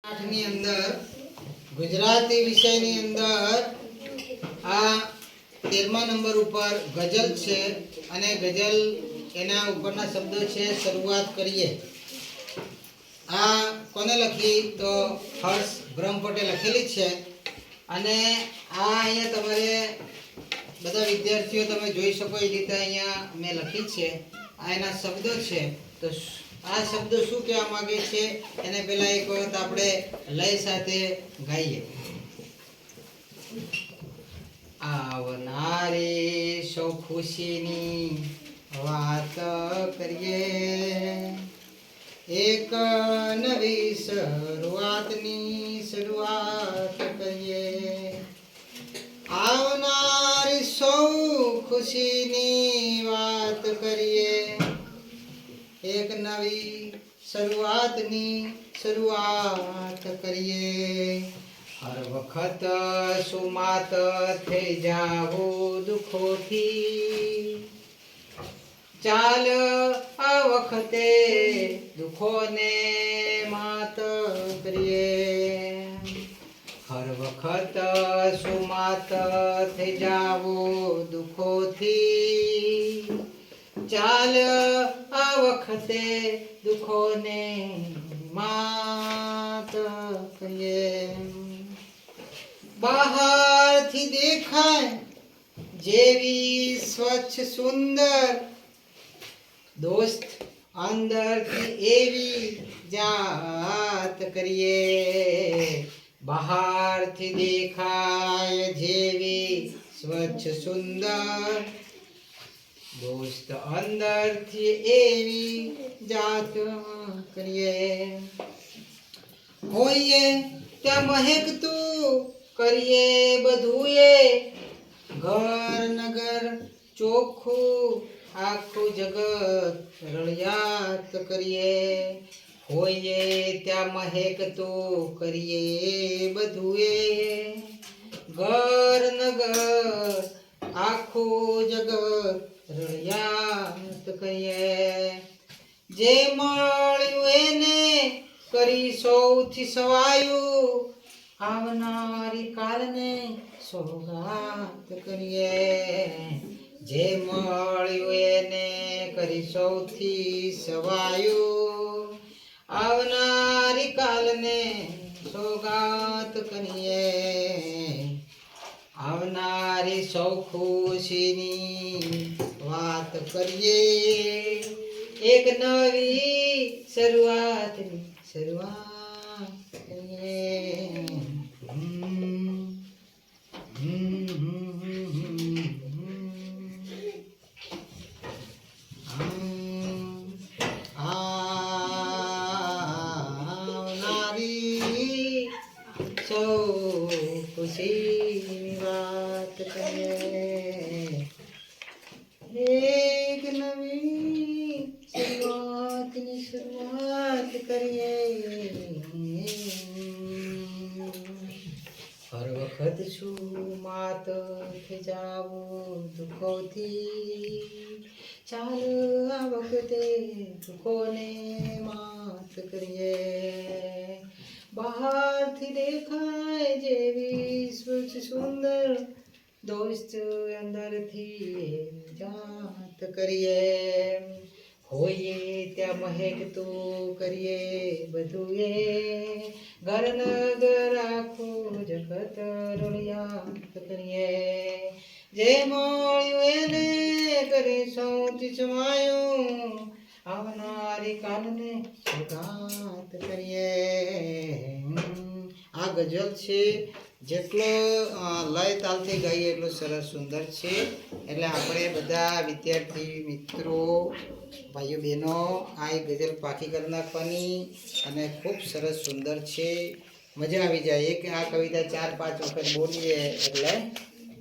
ની અંદર ગુજરાતી વિષયની અંદર આ 13મા નંબર ઉપર ગઝલ છે અને ગઝલ એના ઉપરના શબ્દો છે શરૂઆત કરીએ। આ કોને લખી તો હર્ષ બ્રહ્મભટ્ટે લખેલી છે અને આ અહીંયા તમારે બધા વિદ્યાર્થીઓ તમે જોઈ શકો એ રીતે અહીંયા મેં લખી છે। આ એના શબ્દો છે તો આ શબ્દો શું કહેવા માંગે છે એને પહેલા એક વખત આપણે લય સાથે ગાઈએ। આવનારી સૌ ખુશીની વાત કરીએ, એક નવી શરૂઆત કરીએ। આવનારી સૌ ખુશીની વાત કરીએ, એક નવી શરૂઆત કરીએ। હર વખત સુમાત થઈ જાવું દુઃખોથી, ચાલ આ વખતે દુઃખોને માત કરીએ। હર વખત સુમાત થઈ જાવું દુઃખોથી, ચાલ આ વખતે દુઃખોને માત કરીએ। બહારથી દેખાય જેવી સ્વચ્છ સુંદર, દોસ્ત અંદરથી એવી જાત કરીએ। બહારથી દેખાય જેવી સ્વચ્છ સુંદર, દોસ્ત અંદરથી એવી જાત કરીએ। હોઈએ ત્યાં મહેકતું કરીએ બધુંએ, ઘર નગર ચોખ્ખું આખું જગત રળિયાત કરીએ। હોઈએ ત્યાં મહેકતું કરીએ બધુંએ, ઘર નગર આખું જગત રળિયાત કરીએ। જે મળ્યું એને કરી સૌથી સવાયું, આવનારી કાલને સોગાત કરીએ। જે મળ્યું એને કરી સૌથી સવાયું, આવનારી કાલને સોગાત કરીએ। આવનારી સૌ ખુશીની વાત કરીએ, એક નવી શરૂઆતની શરૂઆત કરીએ। આવનારી સૌ ખુશીની વાત કરીએ, એક નવી શરૂઆતની શરૂઆત કરીએ। હર વખત શું માત થઈ જાવું દુઃખોથી, ચાલ આ વખતે દુઃખોને માત કરીએ। બહારથી દેખાય જેવી સ્વચ્છ સુંદર, દોસ્ત અંદરથી જાત કરીએ। હોઈએ ત્યાં મહેકતું કરીએ બધુંએ, ઘર નગર આખું જગત રળિયાત કરીએ। જે મળ્યું એને કરી સૌથી સમાયું, આવનારી કાલને સોગાત કરીએ। આ ગઝલ છે, જેટલો લય તાલથી ગાઈએ એટલું સરસ સુંદર છે। એટલે આપણે બધા વિદ્યાર્થી મિત્રો ભાઈઓ બહેનો આ એક ગઝલ પાકી કરી નાખવાની અને ખૂબ સરસ સુંદર છે, મજા આવી જાય। કે આ કવિતા 4-5 વખત બોલીએ એટલે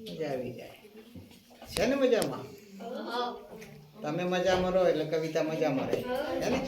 મજા આવી જાય છે ને। મજામાં તમે મજામાં રહો એટલે કવિતા મજામાં રહે છે ને।